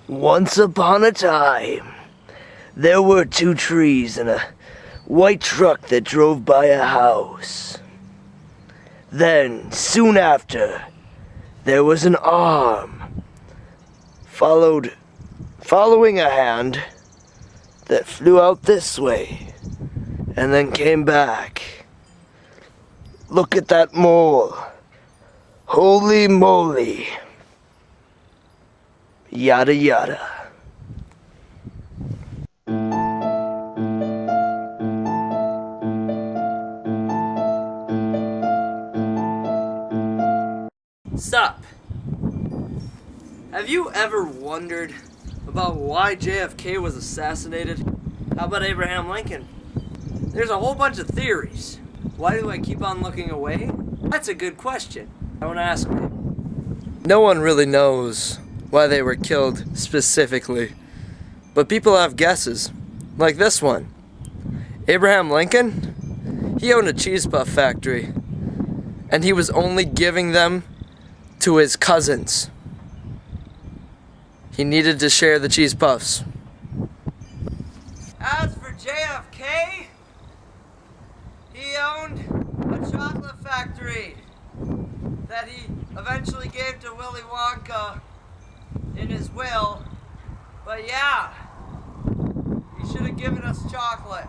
Once upon a time, there were two trees and a white truck that drove by a house. Then, soon after, there was an arm, following a hand that flew out this way, and then came back. Look at that mole. Holy moly. Yada yada. Stop. Have you ever wondered about why JFK was assassinated? How about Abraham Lincoln? There's a whole bunch of theories. Why do I keep on looking away? That's a good question. Don't ask me. No one really knows why they were killed specifically, but people have guesses, like this one. Abraham Lincoln, he owned a cheese puff factory, and he was only giving them to his cousins. He needed to share the cheese puffs. As for JFK, he owned a chocolate factory that he eventually gave to Willy Wonka in his will. But yeah, he should have given us chocolate.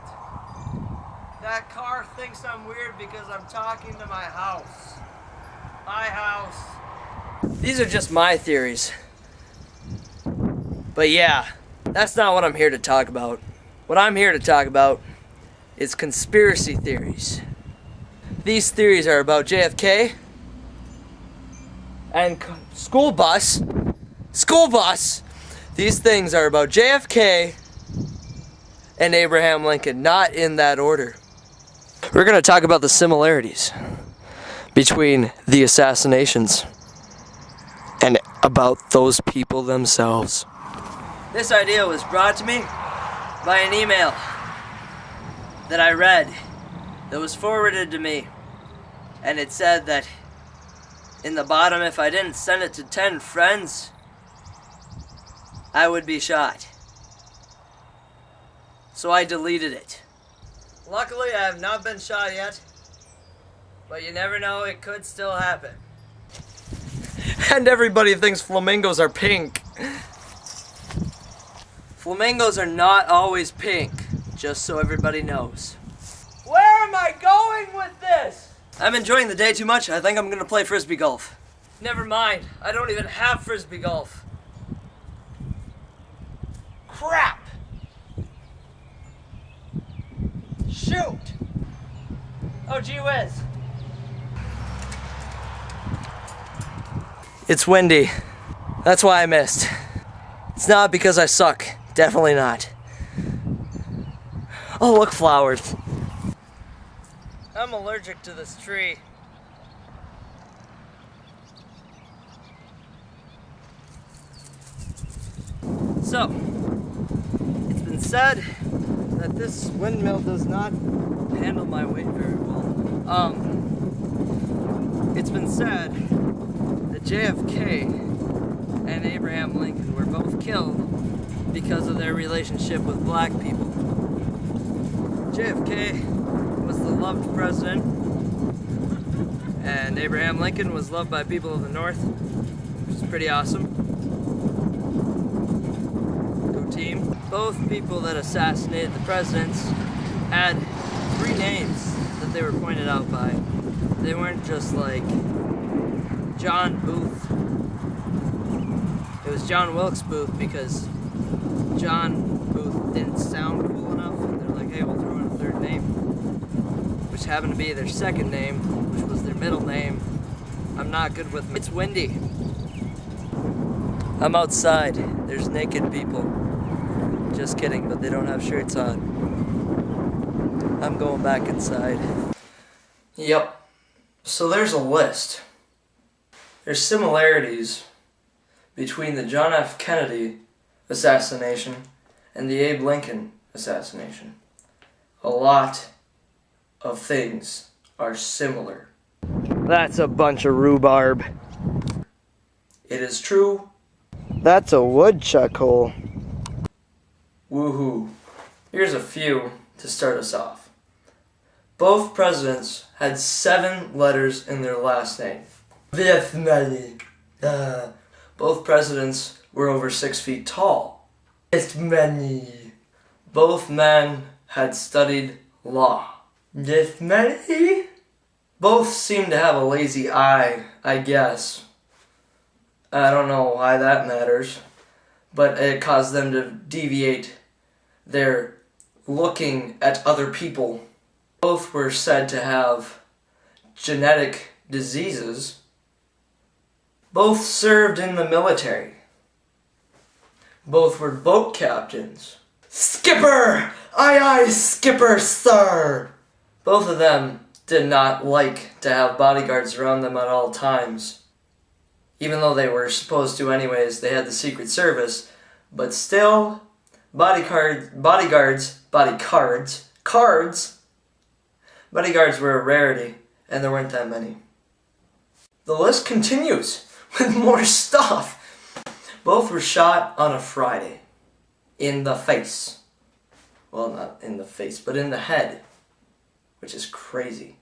That car thinks I'm weird because I'm talking to my house. My house. These are just my theories. But yeah, that's not what I'm here to talk about. What I'm here to talk about is conspiracy theories. These theories are about JFK and school bus. These things are about JFK and Abraham Lincoln, not in that order. We're going to talk about the similarities between the assassinations and about those people themselves. This idea was brought to me by an email that I read that was forwarded to me, and it said that in the bottom, if I didn't send it to 10 friends, I would be shot. So I deleted it. Luckily, I have not been shot yet, but you never know, it could still happen. And everybody thinks flamingos are pink. Flamingos are not always pink, just so everybody knows. Where am I going with this? I'm enjoying the day too much. I think I'm gonna play frisbee golf. Never mind, I don't even have frisbee golf. Crap! Shoot! Oh, gee whiz. It's windy. That's why I missed. It's not because I suck. Definitely not. Oh, look, flowers. I'm allergic to this tree. So, it's been said that this windmill does not handle my weight very well. It's been said that JFK and Abraham Lincoln were both killed because of their relationship with black people. JFK was the loved president, and Abraham Lincoln was loved by people of the North, which is pretty awesome. Go team. Both people that assassinated the presidents had 3 names that they were pointed out by. They weren't just like John Booth. It was John Wilkes Booth because John Booth didn't sound cool enough. They're like, hey, we'll throw in a 3rd name, which happened to be their 2nd name, which was their middle name. I'm not good with It's windy. I'm outside. There's naked people. Just kidding, but they don't have shirts on. I'm going back inside. Yep. So there's a list. There's similarities between the John F. Kennedy assassination and the Abe Lincoln assassination. A lot of things are similar. That's a bunch of rhubarb. It is true, That's a woodchuck hole. Woohoo. Here's a few to start us off. Both presidents had 7 letters in their last name. This many. Both presidents were over 6 feet tall. This many. Both men had studied law. This many. Both seemed to have a lazy eye, I guess. I don't know why that matters, but it caused them to deviate their looking at other people. Both were said to have genetic diseases. Both served in the military. Both were boat captains. Skipper! Aye aye, skipper, sir! Both of them did not like to have bodyguards around them at all times. Even though they were supposed to anyways, they had the Secret Service, but still, bodyguards were a rarity, and there weren't that many. The list continues with more stuff. Both were shot on a Friday. In the face. Well, not in the face, but in the head. Which is crazy.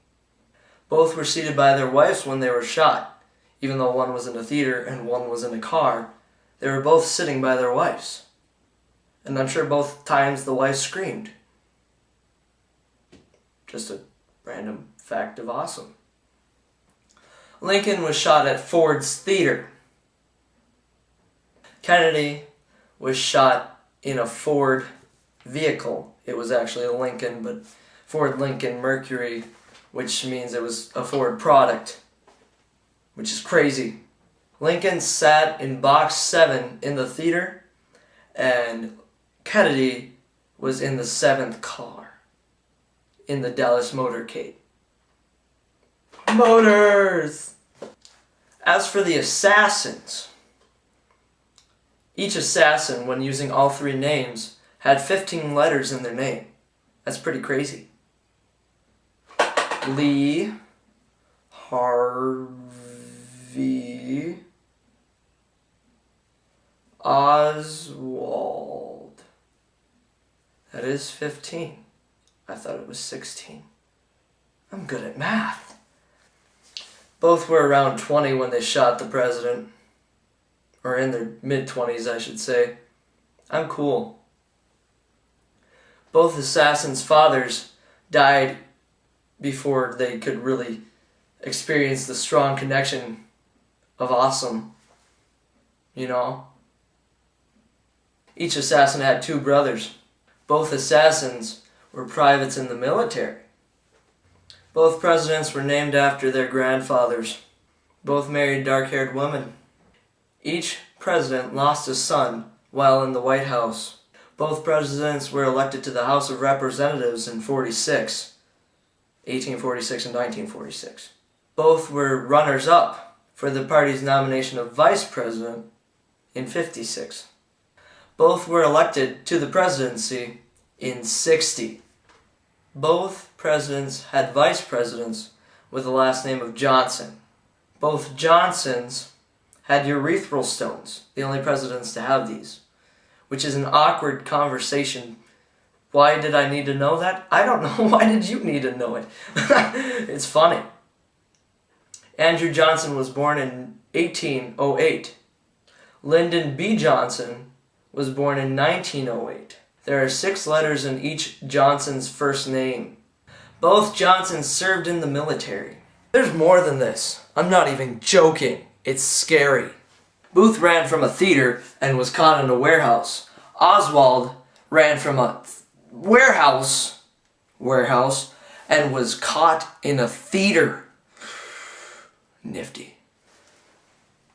Both were seated by their wives when they were shot. Even though one was in a theater and one was in a car, they were both sitting by their wives. And I'm sure both times the wife screamed. Just a random fact of awesome. Lincoln was shot at Ford's Theater. Kennedy was shot in a Ford vehicle. It was actually a Lincoln, but Ford Lincoln Mercury, which means it was a Ford product, which is crazy. Lincoln sat in box 7 in the theater, and Kennedy was in the 7th car in the Dallas motorcade. Motors! As for the assassins, each assassin, when using all 3 names, had 15 letters in their name. That's pretty crazy. Lee, Harvey, Oswald. That is 15. I thought it was 16. I'm good at math. Both were around 20 when they shot the president. Or in their mid-20s, I should say. I'm cool. Both assassins' fathers died before they could really experience the strong connection of awesome. You know? Each assassin had 2 brothers. Both assassins were privates in the military. Both presidents were named after their grandfathers. Both married dark-haired women. Each president lost a son while in the White House. Both presidents were elected to the House of Representatives in 1846 and 1946. Both were runners-up for the party's nomination of vice president in 56. Both were elected to the presidency in 60. Both presidents had vice presidents with the last name of Johnson. Both Johnsons had urethral stones, the only presidents to have these, which is an awkward conversation. Why did I need to know that? I don't know. Why did you need to know it? It's funny. Andrew Johnson was born in 1808. Lyndon B. Johnson was born in 1908. There are 6 letters in each Johnson's first name. Both Johnsons served in the military. There's more than this. I'm not even joking. It's scary. Booth ran from a theater and was caught in a warehouse. Oswald ran from a warehouse and was caught in a theater. Nifty.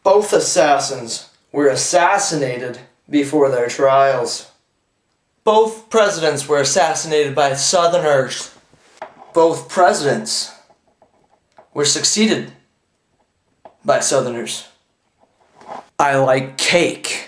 Both assassins were assassinated before their trials. Both presidents were assassinated by Southerners. Both presidents were succeeded by Southerners. I like cake.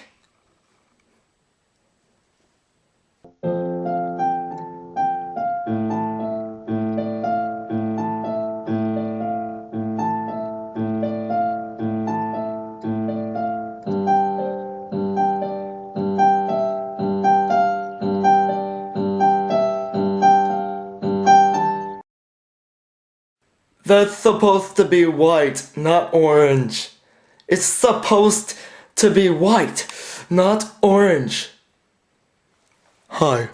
That's supposed to be white, not orange. It's supposed to be white, not orange. Hi,